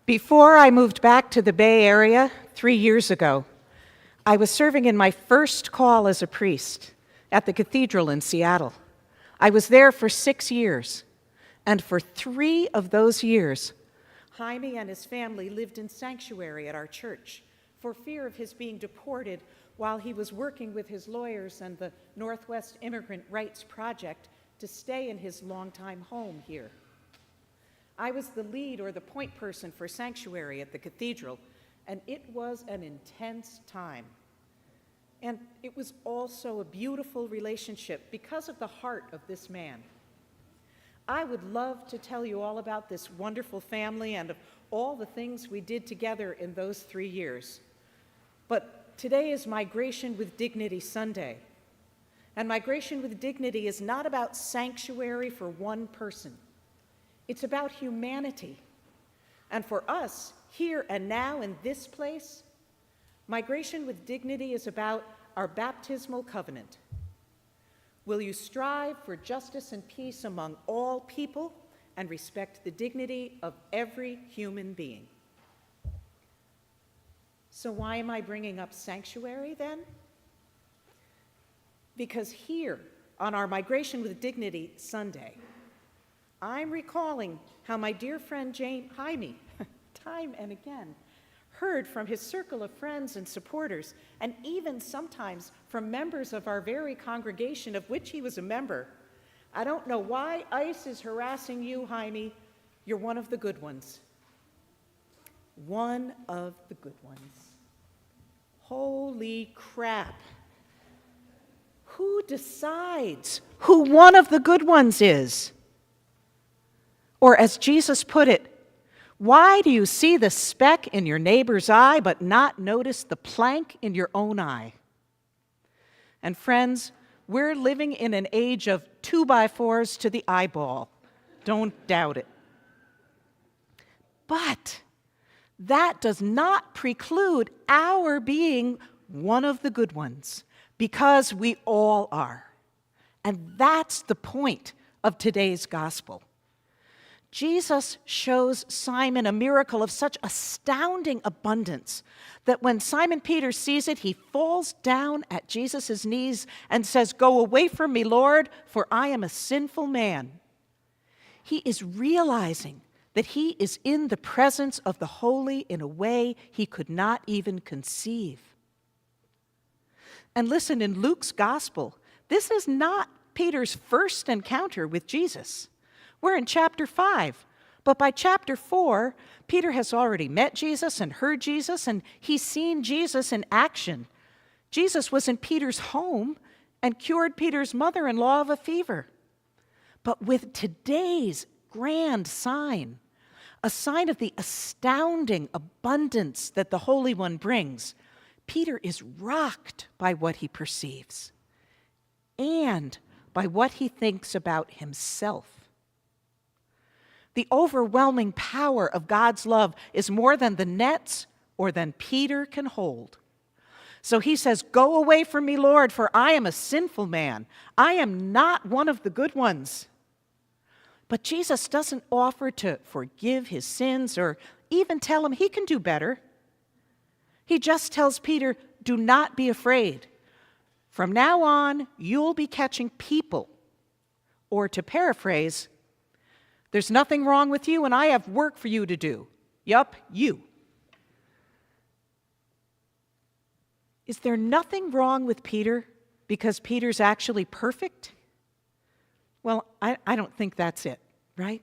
Before I moved back to the Bay Area 3 years ago, I was serving in my first call as a priest at the cathedral in Seattle. I was there for 6 years, and for 3 of those years, Jaime and his family lived in sanctuary at our church for fear of his being deported while he was working with his lawyers and the Northwest Immigrant Rights Project to stay in his longtime home here. I was the lead or the point person for sanctuary at the cathedral, and it was an intense time. And it was also a beautiful relationship because of the heart of this man. I would love to tell you all about this wonderful family and of all the things we did together in those 3 years. But today is Migration with Dignity Sunday. And Migration with Dignity is not about sanctuary for one person. It's about humanity. And for us, here and now in this place, Migration with Dignity is about our baptismal covenant. Will you strive for justice and peace among all people and respect the dignity of every human being? So why am I bringing up sanctuary then? Because here on our Migration with Dignity Sunday, I'm recalling how my dear friend Jaime, time and again, heard from his circle of friends and supporters, and even sometimes from members of our very congregation of which he was a member. I don't know why ICE is harassing you, Jaime. You're one of the good ones. One of the good ones. Holy crap. Who decides who one of the good ones is? Or as Jesus put it, why do you see the speck in your neighbor's eye but not notice the plank in your own eye? And friends, we're living in an age of 2x4s to the eyeball. Don't doubt it. But that does not preclude our being one of the good ones, because we all are. And that's the point of today's gospel. Jesus shows Simon a miracle of such astounding abundance that when Simon Peter sees it, he falls down at Jesus' knees and says, "Go away from me, Lord, for I am a sinful man." He is realizing that he is in the presence of the holy in a way he could not even conceive. And listen, in Luke's gospel, this is not Peter's first encounter with Jesus. We're in chapter 5, but by chapter 4, Peter has already met Jesus and heard Jesus, and he's seen Jesus in action. Jesus was in Peter's home and cured Peter's mother-in-law of a fever. But with today's grand sign, a sign of the astounding abundance that the Holy One brings, Peter is rocked by what he perceives and by what he thinks about himself. The overwhelming power of God's love is more than the nets or than Peter can hold. So he says, "Go away from me, Lord, for I am a sinful man. I am not one of the good ones." But Jesus doesn't offer to forgive his sins or even tell him he can do better. He just tells Peter, "Do not be afraid. From now on, you'll be catching people." Or to paraphrase, "There's nothing wrong with you, and I have work for you to do." Yup, you. Is there nothing wrong with Peter because Peter's actually perfect? Well, I don't think that's it, right?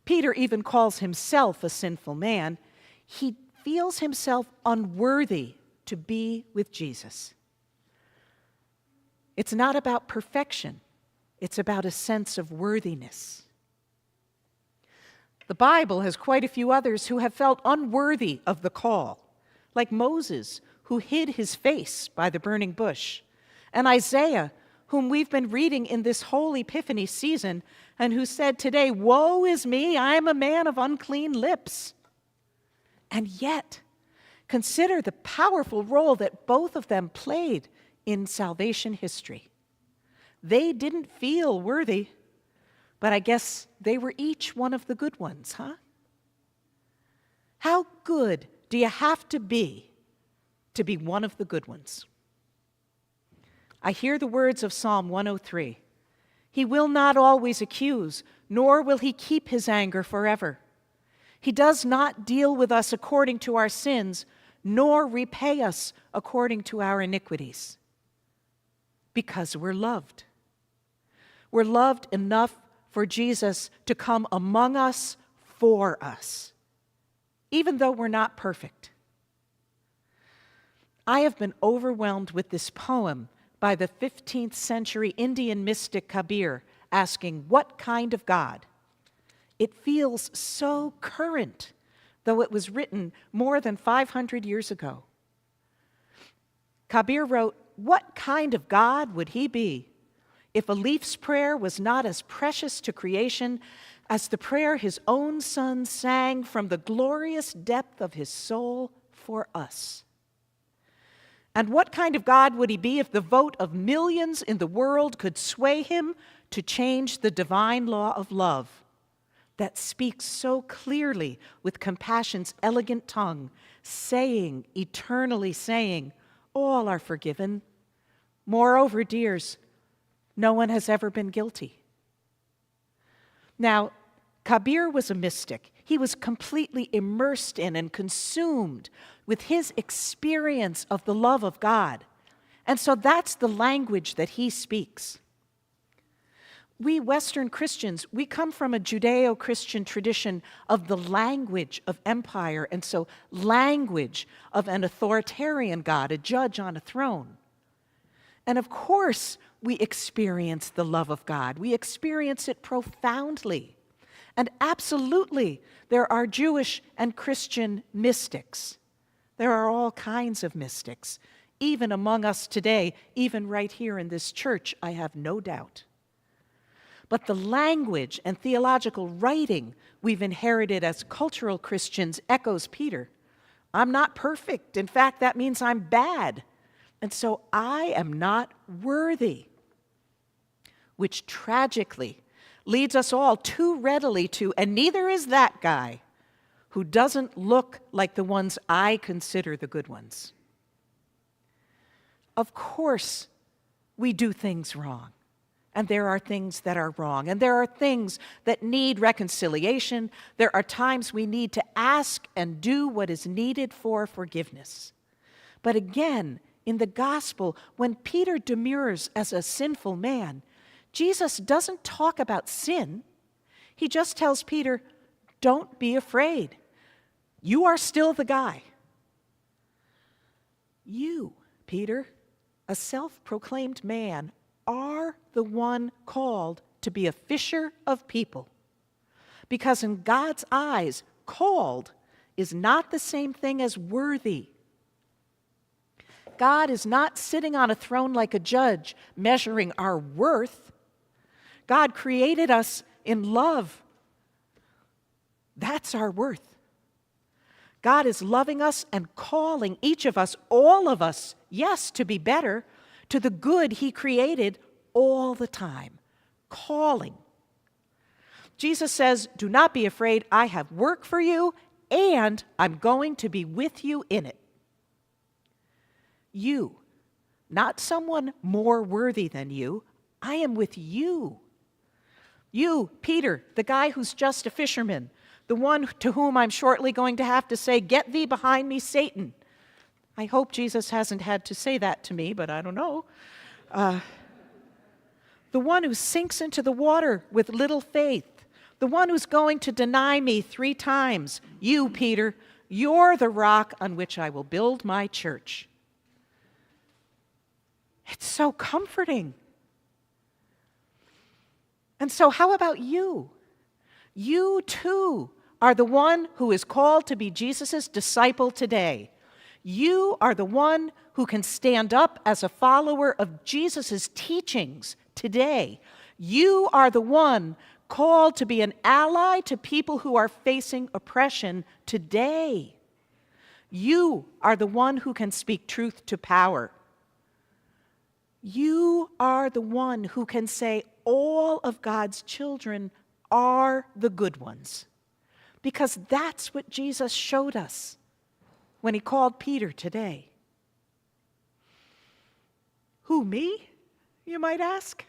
Peter even calls himself a sinful man. He feels himself unworthy to be with Jesus. It's not about perfection. It's about a sense of worthiness. The Bible has quite a few others who have felt unworthy of the call, like Moses, who hid his face by the burning bush, and Isaiah, whom we've been reading in this whole Epiphany season, and who said today, "Woe is me, I am a man of unclean lips." And yet, consider the powerful role that both of them played in salvation history. They didn't feel worthy, but I guess they were each one of the good ones, huh? How good do you have to be one of the good ones? I hear the words of Psalm 103. He will not always accuse, nor will he keep his anger forever. He does not deal with us according to our sins, nor repay us according to our iniquities. Because we're loved. We're loved enough for Jesus to come among us for us, even though we're not perfect. I have been overwhelmed with this poem by the 15th century Indian mystic Kabir, asking, what kind of God? It feels so current, though it was written more than 500 years ago. Kabir wrote, what kind of God would he be if a leaf's prayer was not as precious to creation as the prayer his own son sang from the glorious depth of his soul for us? And what kind of God would he be if the vote of millions in the world could sway him to change the divine law of love that speaks so clearly with compassion's elegant tongue, saying, eternally saying, all are forgiven. Moreover, dears, no one has ever been guilty. Now, Kabir was a mystic. He was completely immersed in and consumed with his experience of the love of God. And so that's the language that he speaks. We Western Christians, we come from a Judeo-Christian tradition of the language of empire, and so language of an authoritarian God, a judge on a throne. And of course, we experience the love of God. We experience it profoundly. And absolutely, there are Jewish and Christian mystics. There are all kinds of mystics, even among us today, even right here in this church, I have no doubt. But the language and theological writing we've inherited as cultural Christians echoes Peter. I'm not perfect. In fact, that means I'm bad. And so I am not worthy. Which tragically leads us all too readily to, and neither is that guy who doesn't look like the ones I consider the good ones. Of course, we do things wrong. And there are things that are wrong. And there are things that need reconciliation. There are times we need to ask and do what is needed for forgiveness. But again, in the gospel, when Peter demurs as a sinful man, Jesus doesn't talk about sin. He just tells Peter, don't be afraid. You are still the guy. You, Peter, a self-proclaimed man, are the one called to be a fisher of people. Because in God's eyes, called is not the same thing as worthy. God is not sitting on a throne like a judge, measuring our worth. God created us in love. That's our worth. God is loving us and calling each of us, all of us, yes, to be better, to the good he created all the time. Calling. Jesus says, do not be afraid, I have work for you, and I'm going to be with you in it. You, not someone more worthy than you, I am with you. You, Peter, the guy who's just a fisherman, the one to whom I'm shortly going to have to say, get thee behind me, Satan. I hope Jesus hasn't had to say that to me, but I don't know. The one who sinks into the water with little faith, the one who's going to deny me 3 times. You, Peter, you're the rock on which I will build my church. It's so comforting. And so how about you? You too are the one who is called to be Jesus' disciple today. You are the one who can stand up as a follower of Jesus' teachings today. You are the one called to be an ally to people who are facing oppression today. You are the one who can speak truth to power. You are the one who can say all of God's children are the good ones. because that's what Jesus showed us when he called Peter today. Who, me? You might ask.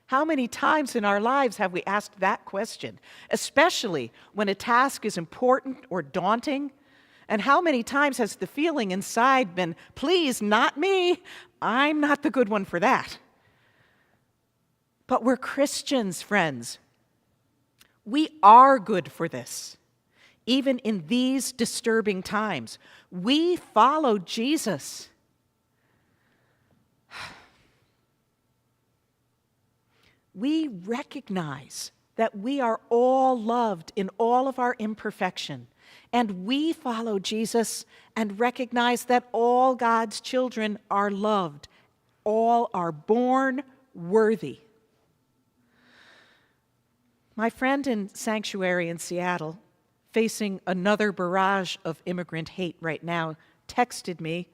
How many times in our lives have we asked that question, especially when a task is important or daunting? And how many times has the feeling inside been, please, not me, I'm not the good one for that? But we're Christians, friends. We are good for this, even in these disturbing times. We follow Jesus. We recognize that we are all loved in all of our imperfection, and we follow Jesus and recognize that all God's children are loved. All are born worthy. My friend in Sanctuary in Seattle, facing another barrage of immigrant hate right now, texted me,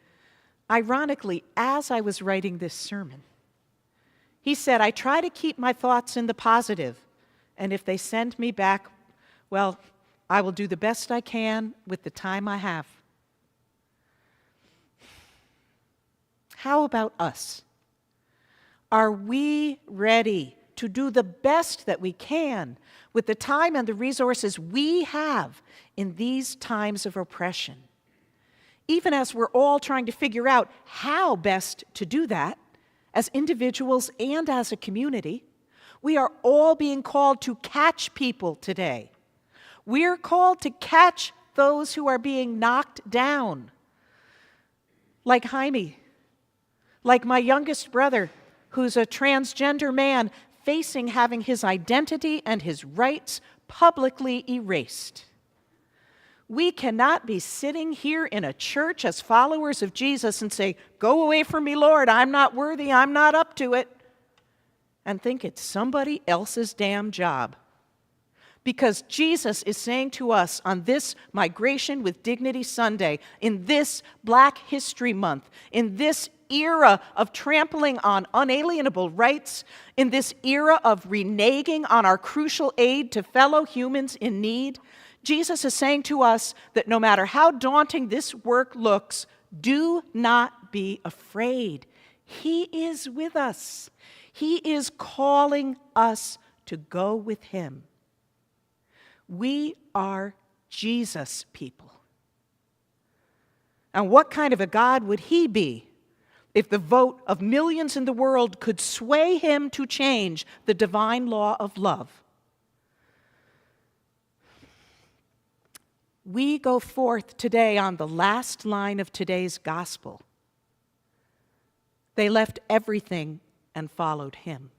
ironically, as I was writing this sermon. He said, I try to keep my thoughts in the positive, and if they send me back, well, I will do the best I can with the time I have. How about us? Are we ready to do the best that we can with the time and the resources we have in these times of oppression? Even as we're all trying to figure out how best to do that, as individuals and as a community, we are all being called to catch people today. We're called to catch those who are being knocked down, like Jaime, like my youngest brother, who's a transgender man facing having his identity and his rights publicly erased. We cannot be sitting here in a church as followers of Jesus and say, go away from me, Lord, I'm not worthy, I'm not up to it, and think it's somebody else's damn job. Because Jesus is saying to us on this Migration with Dignity Sunday, in this Black History Month, in this era of trampling on unalienable rights, in this era of reneging on our crucial aid to fellow humans in need, Jesus is saying to us that no matter how daunting this work looks, do not be afraid. He is with us. He is calling us to go with him. We are Jesus people. And what kind of a God would he be if the vote of millions in the world could sway him to change the divine law of love? We go forth today on the last line of today's gospel. They left everything and followed him.